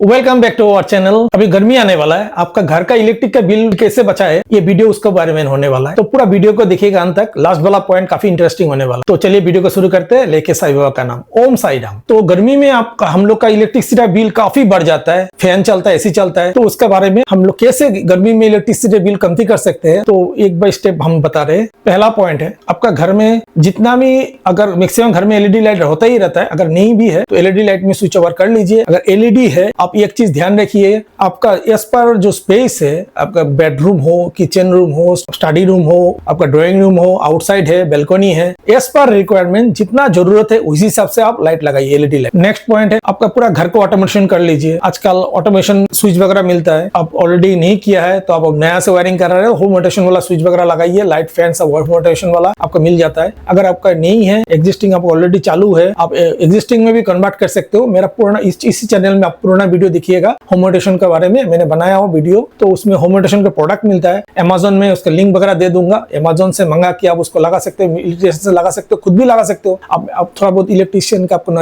Welcome back to our channel. अभी गर्मी आने वाला है, आपका घर का इलेक्ट्रिक का बिल कैसे बचाए ये वीडियो उसके बारे में होने वाला है। तो पूरा वीडियो को देखिएगा अंत तक, लास्ट वाला पॉइंट काफी इंटरेस्टिंग होने वाला है। तो चलिए वीडियो को शुरू करते हैं, लेके साईं बाबा का नाम, ओम साई राम। तो गर्मी में आपका हम लोग का इलेक्ट्रिसिटी बिल काफी बढ़ जाता है, फैन चलता है, एसी चलता है, तो उसके बारे में हम लोग कैसे गर्मी में इलेक्ट्रिसिटी बिल कमती कर सकते हैं, तो एक बाय स्टेप हम बता रहे हैं। पहला पॉइंट है, आपका घर में जितना भी, अगर मैक्सिमम घर में एलईडी लाइट होता ही रहता है, अगर नहीं भी है तो एलईडी लाइट में स्विच ओवर कर लीजिए। अगर एलईडी है, आप एक चीज ध्यान रखिए, आपका इस पर जो स्पेस है, आपका बेडरूम हो, किचन रूम हो, स्टडी रूम हो, आपका ड्राइंग रूम हो, आउटसाइड है, बेल्कोनी है, इस पर रिक्वायरमेंट जितना जरूरत है उसी हिसाब से आप लाइट लगाइए, एलईडी लाइट। नेक्स्ट पॉइंट है, आपका पूरा घर को ऑटोमेशन कर लीजिए। आजकल ऑटोमेशन स्विच वगैरह मिलता है, आप ऑलरेडी नहीं किया है तो आप नया से वायरिंग कर रहे हो, होम ऑटोमेशन वाला स्विच वगैरह लगाइए, लाइट फैन सब होम ऑटोमेशन वाला आपको मिल जाता है। अगर आपका नहीं है, एग्जिस्टिंग आप ऑलरेडी चालू है, आप एग्जिस्टिंग में भी कन्वर्ट कर सकते हो। मेरा पूरा इसी चैनल में आप पुराना वीडियो देखिएगा, होम ऑटोमेशन के बारे में मैंने बनाया हुआ वीडियो, तो उसमें होम ऑटोमेशन का प्रोडक्ट मिलता है। अमेज़न में उसका लिंक वगैरह दे दूंगा, अमेज़न से मंगा के आप उसको लगा सकते हो, इलेक्ट्रिशियन से लगा सकते हो, खुद भी लगा सकते हो। आप थोड़ा बहुत इलेक्ट्रिशियन का आपको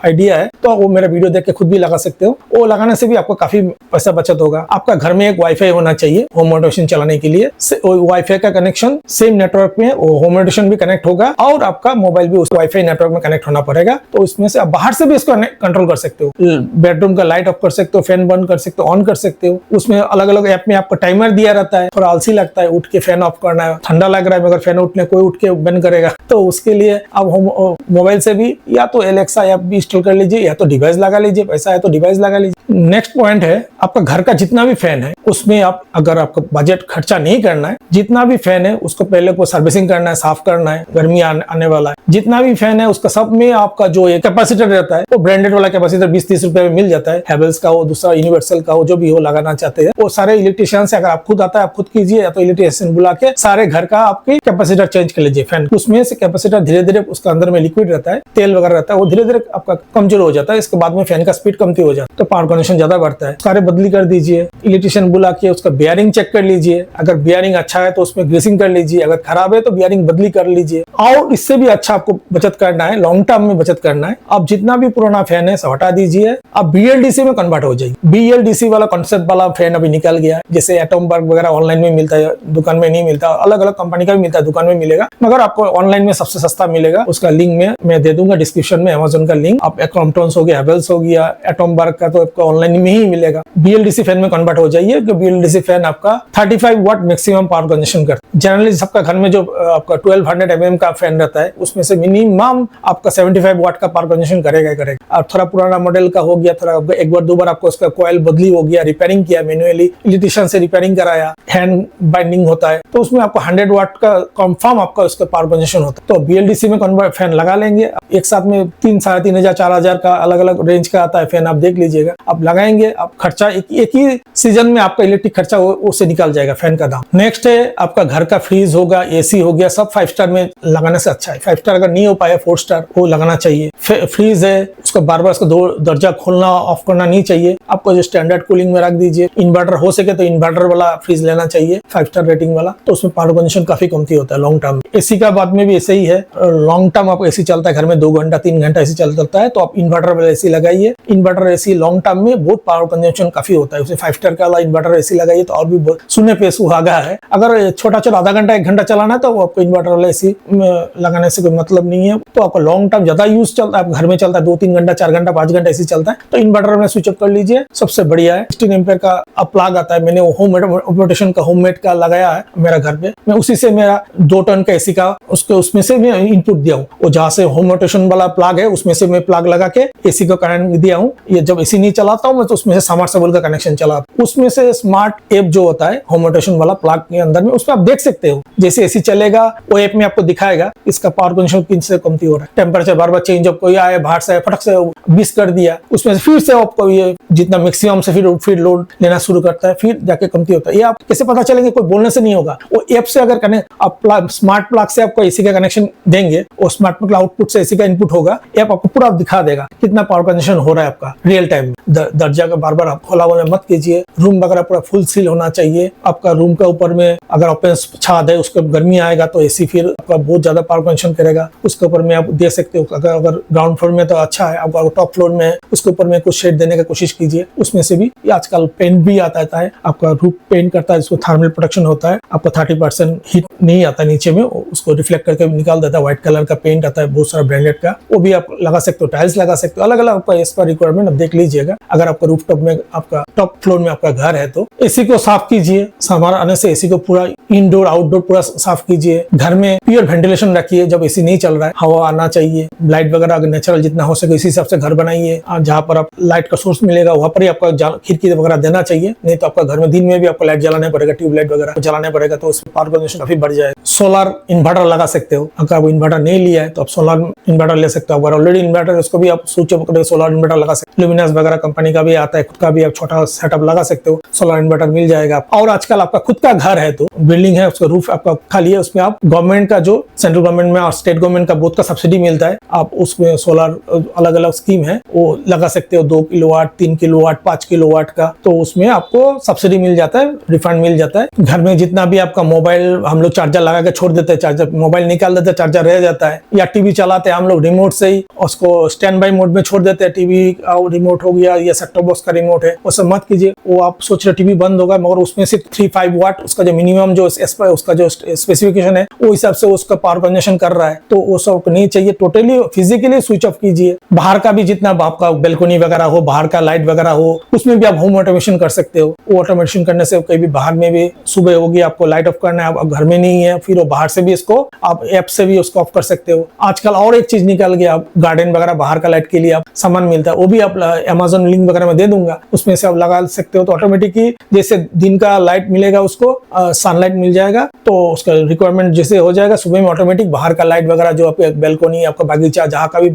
आइडिया है तो वो मेरा वीडियो देख के खुद भी लगा सकते हो। वो लगाने से भी आपको काफी पैसा बचत होगा। आपका घर में एक वाईफाई होना चाहिए होम ऑटोमेशन चलाने के लिए। वाईफाई का कनेक्शन सेम नेटवर्क में होम ऑटोमेशन भी कनेक्ट होगा और आपका मोबाइल भी उस वाईफाई नेटवर्क में कनेक्ट होना पड़ेगा। तो उसमें से आप बाहर से भी इसको कंट्रोल कर सकते हो, बेडरूम का लाइट ऑफ कर सकते हो, फैन बंद कर सकते हो, ऑन कर सकते हो। उसमें अलग अलग ऐप में आपको टाइमर दिया रहता है, थोड़ा आलसी लगता है उठ के फैन ऑफ करना है, ठंडा लग रहा है मगर फैन उठने कोई उठ के बंद करेगा, तो उसके लिए आप मोबाइल से भी या तो एलेक्सा ऐप भी इंस्टॉल कर लीजिए या तो डिवाइस लगा लीजिए, पैसा है तो डिवाइस लगा लीजिए। नेक्स्ट पॉइंट है, आपका घर का जितना भी फैन है उसमें आप, अगर आपको बजट खर्चा नहीं करना है, जितना भी फैन है उसको पहले को सर्विसिंग करना है, साफ करना है, गर्मी आने वाला है। जितना भी फैन है उसका सब में आपका जो कैपेसिटर रहता है वो ब्रांडेड वाला कैपेसिटर 20-30 रुपए में मिल जाता है, हैवेल्स का हो, दूसरा यूनिवर्सल का हो, जो भी हो लगाना चाहते हैं वो सारे इलेक्ट्रिशियन से, अगर आप खुद आता है आप खुद कीजिए या तो इलेक्ट्रिशियन बुला के सारे घर का आपके कैपेसिटर चेंज कर लीजिए। फैन उसमें से कैपेसिटर धीरे धीरे, उसका अंदर में लिक्विड रहता है, तेल वगैरह रहता है, वो धीरे धीरे आपका कमजोर हो जाता है। इसके बाद में फैन का स्पीड कमती हो जाता है तो पावर कंजम्पशन ज्यादा बढ़ता है, सारे बदली कर दीजिए। इलेक्ट्रिशियन बुला के उसका बियरिंग चेक कर लीजिए, अगर बियरिंग अच्छा है तो उसमें ग्रीसिंग कर लीजिए, अगर खराब है तो बियरिंग बदली कर लीजिए। और इससे भी अच्छा आपको बचत करना है, लॉन्ग टर्म में बचत करना है, आप जितना भी पुराना फैन है सब हटा दीजिए, आप बीएलडीसी में कन्वर्ट हो जाइए। बीएलडीसी वाला कॉन्सेप्ट वाला फैन अभी निकल गया है, जैसे एटमबर्ग वगैरह ऑनलाइन में मिलता है, दुकान में नहीं मिलता, अलग अलग कंपनी का भी मिलता है, दुकान में मिलेगा, मगर आपको ऑनलाइन में सबसे सस्ता मिलेगा। उसका लिंक मैं दे दूंगा डिस्क्रिप्शन में, अमेज़न का लिंक। आप क्रॉम्पटन हो गया, हैवेल्स हो गया, एटमबर्ग का तो आपको ऑनलाइन में ही मिलेगा। बीएलडीसी फैन में कन्वर्ट हो जाइए, क्योंकि बीएलडीसी फैन आपका 35 वाट मैक्सिमम पावर कंजम्पशन करता है। जनरली सबका घर में जो आपका 1200 mm का फैन रहता है उसमें से मिनिमम आपका 75 वाट का पावर कंजम्पशन करेगा। और थोड़ा पुराना मॉडल का हो गया, थोड़ा एक बार दो बार आपको उसका कॉइल बदली हो गया, रिपेयरिंग किया मैन्युअली, इलेक्ट्रिशियन से रिपेयरिंग कराया, हैंड बाइंडिंग होता है, तो उसमें आपको 100 वाट का कंफर्म आपका उसका पावर कंजम्पशन होता है। तो बीएलडीसी में कन्वर्ट फैन लगा लेंगे, एक साथ में 3,000-3,500 4,000 का अलग अलग रेंज का आता है फैन, आप देख लीजिएगा। आप लगाएंगे, आप खर्चा एक ही सीजन में आपका इलेक्ट्रिक खर्चा उससे निकल जाएगा फैन का दाम। नेक्स्ट है, आपका घर का फ्रीज होगा, एसी हो गया, सब 5 स्टार में लगाने से अच्छा है। 5 स्टार अगर नहीं हो पाया 4 स्टार वो लगाना चाहिए। फ्रीज है, उसको बार बार उसको दरवाजा खोलना ऑफ करना नहीं चाहिए, आपको जो स्टैंडर्ड कूलिंग में रख दीजिए। इन्वर्टर हो सके तो इन्वर्टर वाला फ्रीज लेना चाहिए 5 स्टार रेटिंग वाला, तो उसमें पावर कंजम्पशन काफी कमती होता है लॉन्ग टर्म। एसी का बाद में भी ऐसे ही है, लॉन्ग टर्म आप एसी चलता है घर में 2 घंटा 3 घंटा एसी चलता है, तो आप इन्वर्टर वाला एसी लगाइए। इन्वर्टर एसी लॉन्ग टर्म में बहुत पावर कंजम्पशन काफी होता है, उसमें 5 स्टार का इन्वर्टर एसी लगाइए तो और भी बहुत सुने पे सुहागा है। अगर छोटा आधा घंटा 1 घंटा चलाना है तो आपको इन्वर्टर वाला एसी लगाने से कोई मतलब नहीं है। तो आपको लॉन्ग टर्म ज्यादा यूज चलता है, घर में चलता है 2-3 घंटा 4 घंटा 5 घंटा एसी चलता है, तो इन्वर्टर में स्विच ऑफ कर लीजिए, सबसे बढ़िया है। 16 एम्पीयर का प्लग आता है, मैंने होम ऑटोमेशन का होममेड का लगाया है मेरा घर पे, मैं उसी से मेरा 2 टन का एसी का उसमें से मैं इनपुट दिया हूँ। वो जहाँ से होम ऑटोमेशन वाला प्लग है उसमें से मैं प्लग लगा के एसी का करंट दिया हूँ। ये जब एसी नहीं चलाता हूँ मैं तो उसमें से समरसेबल का कनेक्शन चलाता हूँ। उसमें से स्मार्ट ऐप जो होता है होम ऑटोमेशन वाला प्लग के अंदर में, उसमें आप देख सकते हो जैसे एसी चलेगा वो ऐप में आपको दिखाएगा इसका पावर कंजम्पशन किन से कमती हो रहा है, टेम्परेचर बार बार चेंज, अब कोई आए बाहर से फटक से 20 कर दिया, उसमें से फिर से आपको ये जितना मैक्सिमम से फिर लोड लेना शुरू करता है, फिर जाके कमती होता है। ये आप कैसे पता चलेंगे, कोई बोलने से नहीं होगा, वो ऐप से अगर आप स्मार्ट प्लग से आपको एसी का कनेक्शन देंगे, और स्मार्ट प्लग आउटपुट से एसी का इनपुट होगा, ऐप आपको पूरा दिखा देगा कितना पावर कंजम्पशन हो रहा है आपका रियल टाइम में। दरजा का बार बार आप खोला बोला मत कीजिए। रूम वगैरह पूरा फुल सील होना चाहिए। आपका रूम का ऊपर में अगर ओपन छत है उसको गर्मी आएगा तो एसी फिर आपका बहुत ज्यादा पावर कंजम्पशन करेगा। उसके ऊपर में आप दे सकते हो, अगर ग्राउंड फ्लोर में तो अच्छा है, आपका टॉप फ्लोर में उसके ऊपर में कुछ शेड देने का कोशिश कीजिए। उसमें से भी आजकल पेंट भी आता है, आपका रूफ पेंट करता है, जिसको थर्मल प्रोटेक्शन होता है, आपका 30% हीट नहीं आता नीचे में, उसको रिफ्लेक्ट करके निकाल देता है। व्हाइट कलर का पेंट आता है बहुत सारा ब्रांडेड का, वो भी आप लगा सकते हो। टाइल्स लगा सकते हो, अलग अलग आपका इस पर रिक्वायरमेंट आप देख लीजिएगा। अगर आपका रूफ टॉप में, आपका टॉप फ्लोर में आपका घर है तो एसी को साफ कीजिए। हमारा आने से एसी को पूरा इंडोर आउटडोर पूरा साफ कीजिए। घर में प्योर वेंटिलेशन रखिए। जब एसी नहीं चल रहा है, हवा आना चाहिए, लाइट वगैरह अगर नेचुरल जितना हो सके इसी हिसाब से घर बनाइए। जहाँ पर आप लाइट का सोर्स मिलेगा वहां पर ही आपका खिड़की वगैरह देना चाहिए, नहीं तो आपका घर में दिन में भी आपको लाइट जलाना पड़ेगा, ट्यूबलाइट वगैरह जलाना पड़ेगा, तो उसमें पावर कंजम्पशन काफी बढ़ जाएगा। सोलर इन्वर्टर लगा सकते हो। अगर आप इन्वर्टर नहीं लिया है तो आप सोलर इन्वर्टर ले सकते हो। अगर ऑलरेडी इन्वर्टर उसको भी आप स्विच ऑफ करके सोलर इन्वर्टर लगा सकते हो। ल्यूमिनस वगैरह कंपनी का भी आता है, खुद का भी आप छोटा सेटअप लगा सकते हो, सोलर इन्वर्टर मिल जाएगा। और आजकल आपका खुद का घर है तो बिल्डिंग है, उसका रूफ आपका खाली है, उसमें आप गवर्नमेंट का जो सेंट्रल गवर्नमेंट में और स्टेट गवर्नमेंट का बोथ का सब्सिडी मिलता है, आप उसमें सोलर अलग अलग स्कीम है वो लगा सकते हो। 2 किलोवाट, 3 किलोवाट, 5 किलोवाट का, तो उसमें आपको सब्सिडी मिल जाता है, रिफंड मिल जाता है। घर में जितना भी आपका मोबाइल हम लोग चार्जर लगा के छोड़ देते हैं, चार्जर मोबाइल निकाल देते हैं, चार्जर रह जाता है, या टीवी चलाते हैं हम लोग रिमोट से ही उसको स्टैंड बाई मोड में छोड़ देते हैं। टीवी का रिमोट हो गया या सेट टॉप बॉक्स का रिमोट है, वो सब मत कीजिए। वो आप सोच रहे टीवी बंद होगा, मगर उसमें से 3-5 वाट उसका जो मिनिमम जो उसका जो स्पेसिफिकेशन है वो हिसाब से उसका पावर कंजम्पशन कर रहा है, तो वो सब नहीं चाहिए। टोटली फिजिकली स्विच ऑफ कीजिए। बाहर का भी जितना आपका बेल्कोनी वगैरह हो, बाहर का लाइट वगैरह हो, उसमें भी आप होम ऑटोमेशन कर सकते हो। वो ऑटोमेशन करने से कहीं भी बाहर में भी सुबह होगी आपको लाइट ऑफ करना है, आप घर में नहीं है, फिर वो बाहर से भी इसको आप ऐप से भी उसको ऑफ कर सकते हो। आजकल और एक चीज निकल गया, गार्डन वगैरह बाहर का लाइट के लिए आप सामान मिलता है, वो भी आप अमेज़न लिंक वगैरह में दे दूंगा, उसमें से आप लगा सकते हो। तो ऑटोमेटिकली जैसे दिन का लाइट मिलेगा उसको सनलाइट मिल जाएगा, तो उसका रिक्वायरमेंट जैसे हो जाएगा, सुबह में ऑटोमेटिक बाहर का लाइट वगैरह जो आपके बेल्कोनी, आपका बागीचा, जहाँ का भी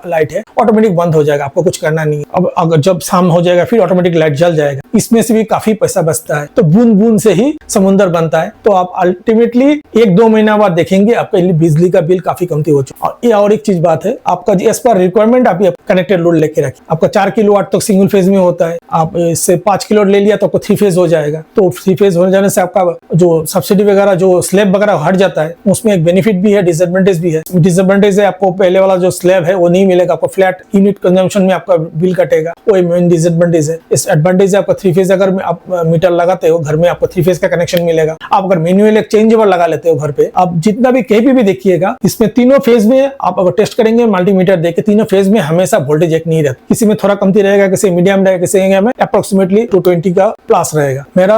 लाइट है ऑटोमेटिक बंद हो जाएगा, आपको कुछ करना नहीं है। अब अगर जब शाम हो जाएगा फिर ऑटोमेटिक लाइट जल जाएगा। इसमें से भी काफी पैसा बचता है। तो बूंद बूंद से ही समुद्र बनता है। तो आप अल्टीमेटली 1-2 महीना बाद देखेंगे आपका बिजली का बिल काफी कमती हो चुका है। और एक चीज बात है, आपका एज पर रिक्वायरमेंट आप कनेक्टेड लोड लेके रखिए। आपका 4 किलोवाट तक सिंगल फेज में होता है, आप इससे 5 किलोवाट ले लिया तो आपको 3 फेज हो जाएगा। तो 3 फेज हो जाने से आपका जो सब्सिडी वगैरह जो स्लैब वगैरह हट जाता है, उसमें एक बेनिफिट भी है, डिसएडवांटेज भी है। डिसएडवांटेज है आपको पहले वाला जो स्लैब है वो नहीं मिलेगा, आपको फ्लैट यूनिट कंजम्पशन में आपका बिल कटेगा, वो मेन डिसएडवांटेज है। इस एडवांटेज है आपका 3 फेज अगर आप मीटर लगाते हो घर में, आपको 3 फेज का कनेक्शन मिलेगा। आप अगर मैनुअल एक चेंजेबल लगा लेते हो घर पे, आप जितना भी कहीं भी देखिएगा, इसमें तीनों फेज में आप अगर टेस्ट करेंगे मल्टीमीटर देख के, तीनों फेज में हमेशा वोल्टेज एक नहीं रहता, किसी में थोड़ा कमती रहेगा, किसी मीडियम रहेगा, किसी में अप्रोक्सीमेटली 220 का प्लस रहेगा। मेरा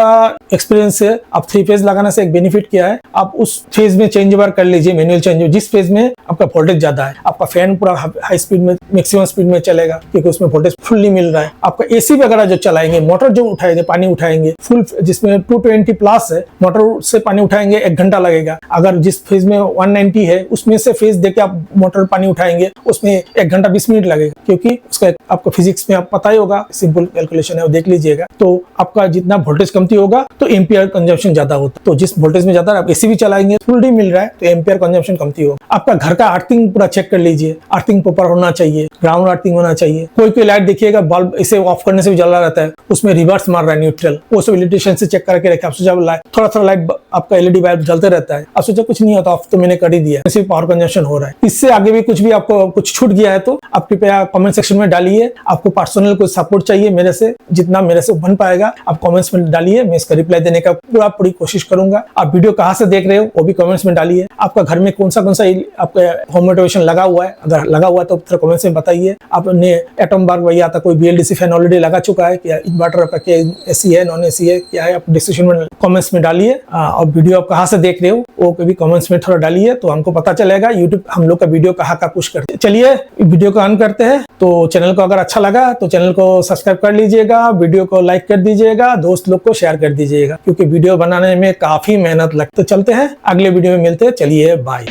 एक्सपीरियंस से आप 3 फेज लगाने से एक बेनिफिट क्या है, आप उस फेज में चेंज ओवर कर लीजिए, मैनुअल चेंज, जिस फेज में आपका वोल्टेज ज्यादा है, आपका फैन पूरा हाई स्पीड में मैक्सिमम स्पीड में चलेगा क्योंकि उसमें वोल्टेज फुल्ली मिल रहा है। आपका एसी वगैरह जो चलाएंगे, मोटर जो उठाएंगे, पानी उठाएंगे फुल, जिसमें 220 प्लस है, मोटर से पानी उठाएंगे 1 घंटा लगेगा। अगर जिस फेज में 190 है उसमें से फेज देके आप मोटर पानी उठाएंगे, उसमें 1 घंटा 20 मिनट लगेगा, क्योंकि उसका आपको फिजिक्स में आप पता ही होगा, सिंपल कैलकुलेशन है वो देख लीजिएगा। तो आपका जितना वोल्टेज कमती होगा तो एम्पियर कंजम्पशन ज्यादा होता है। तो जिस वोल्टेज में ज्यादा आप एसी भी चलाएंगे फुल डी मिल रहा है तो एम्पियर कंजम्पशन कमती होगा। आपका घर का अर्थिंग पूरा चेक कर लीजिए, अर्थिंग प्रॉपर होना चाहिए, ग्राउंड अर्थिंग होना चाहिए। कोई लाइट देखिएगा बल्ब इसे ऑफ करने से भी जला रहता है, उसमें रिवर्स मार रहा है न्यूट्रल, वो सब इलेक्ट्रिशियन से चेक करके रखे। आप सोचा थोड़ा लाइट आपका एलईडी बल्ब जलते रहता है, आप सोचा कुछ नहीं होता, ऑफ तो मैंने कर ही दिया, सिर्फ पावर कंजम्पशन हो रहा है। इससे आगे भी कुछ भी आपको कुछ छूट गया है तो आप कृपया कमेंट सेक्शन में डालिए। आपको पर्सनल कोई सपोर्ट चाहिए मेरे से, जितना मेरे से बन पाएगा आप कमेंट्स में डालिए, मैं इसका रिप्लाई देने का पूरी कोशिश करूंगा। आप वीडियो कहाँ से देख रहे हो वो भी कमेंट्स में डालिए। आपका घर में कौन सा आपका होम ऑटोमेशन लगा हुआ है, अगर लगा हुआ है तो कमेंट्स में बताइए। आपने एटम बार्ग वही आता कोई बीएलडीसी फैन ऑलरेडी लगा चुका है, क्या इन्वर्टर आपका क्या एसी है, नॉन एसी है, क्या है, आप डिस्क्रिप्शन में कमेंट्स में डालिए। और वीडियो आप कहाँ से देख रहे हो वो कभी कमेंट्स में थोड़ा डालिए, तो हमको पता चलेगा यूट्यूब हम लोग का वीडियो कहाँ का पुश करते। चलिए वीडियो को ऑन करते हैं। तो चैनल को अगर अच्छा लगा तो चैनल को सब्सक्राइब कर लीजिएगा, वीडियो को लाइक कर दीजिएगा, दोस्त लोग को शेयर कर दीजिएगा, क्योंकि वीडियो बनाने में काफी मेहनत लगती। तो चलते हैं अगले वीडियो में मिलते हैं, चलिए बाय।